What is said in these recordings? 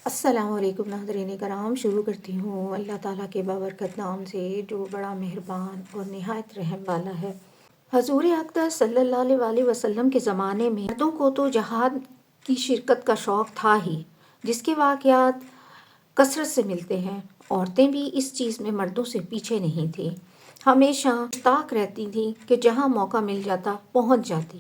السلام علیکم ناظرین کرام، شروع کرتی ہوں اللہ تعالیٰ کے بابرکت نام سے جو بڑا مہربان اور نہایت رحم والا ہے۔ حضور اقدس صلی اللہ علیہ وسلم کے زمانے میں مردوں کو تو جہاد کی شرکت کا شوق تھا ہی، جس کے واقعات کثرت سے ملتے ہیں۔ عورتیں بھی اس چیز میں مردوں سے پیچھے نہیں تھیں، ہمیشہ مشتاق رہتی تھیں کہ جہاں موقع مل جاتا پہنچ جاتی۔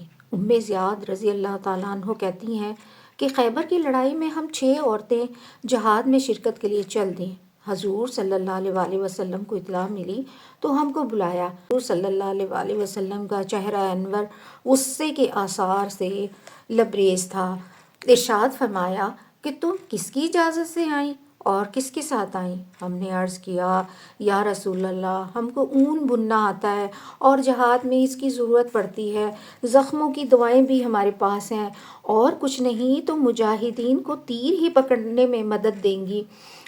زیاد رضی اللہ تعالیٰ عنہ کہتی ہیں کہ خیبر کی لڑائی میں ہم 6 عورتیں جہاد میں شرکت کے لیے چل دیں۔ حضور صلی اللہ علیہ وسلم کو اطلاع ملی تو ہم کو بلایا۔ حضور صلی اللہ علیہ وسلم کا چہرہ انور غصے کے آثار سے لبریز تھا۔ ارشاد فرمایا کہ تم کس کی اجازت سے آئیں اور کس کے ساتھ آئیں؟ ہم نے عرض کیا یا رسول اللہ، ہم کو اون بننا آتا ہے اور جہاد میں اس کی ضرورت پڑتی ہے، زخموں کی دوائیں بھی ہمارے پاس ہیں، اور کچھ نہیں تو مجاہدین کو تیر ہی پکڑنے میں مدد دیں گی،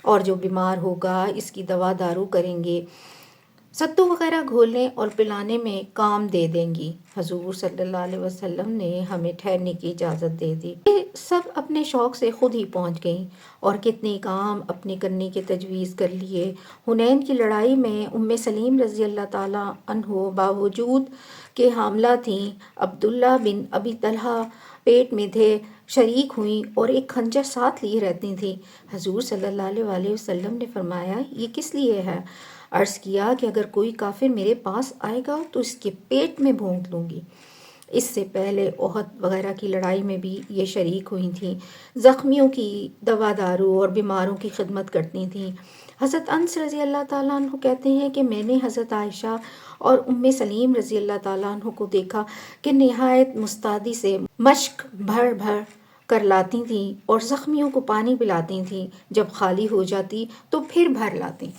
اور جو بیمار ہوگا اس کی دوا دارو کریں گے، ستو وغیرہ گھولنے اور پلانے میں کام دے دیں گی۔ حضور صلی اللہ علیہ وسلم نے ہمیں ٹھہرنے کی اجازت دے دی۔ یہ سب اپنے شوق سے خود ہی پہنچ گئیں اور کتنے کام اپنے کرنے کی تجویز کر لیے۔ حنین کی لڑائی میں سلیم رضی اللہ تعالیٰ عنہ باوجود کہ حاملہ تھیں، عبداللہ بن ابی طلحہ پیٹ میں تھے، شریک ہوئیں اور ایک خنجر ساتھ لیے رہتی تھیں۔ حضور صلی اللہ علیہ وسلم نے فرمایا یہ کس لیے ہے؟ عرض کیا کہ اگر کوئی کافر میرے پاس آئے گا تو اس کے پیٹ میں بھونک لوں گی۔ اس سے پہلے احد وغیرہ کی لڑائی میں بھی یہ شریک ہوئی تھیں، زخمیوں کی دوا دارو اور بیماروں کی خدمت کرتی تھیں۔ حضرت انس رضی اللہ تعالیٰ عنہ کہتے ہیں کہ میں نے حضرت عائشہ اور سلیم رضی اللہ تعالیٰ عنہ کو دیکھا کہ نہایت مستعدی سے مشک بھر بھر کر لاتی تھیں اور زخمیوں کو پانی پلاتی تھیں، جب خالی ہو جاتی تو پھر بھر لاتی۔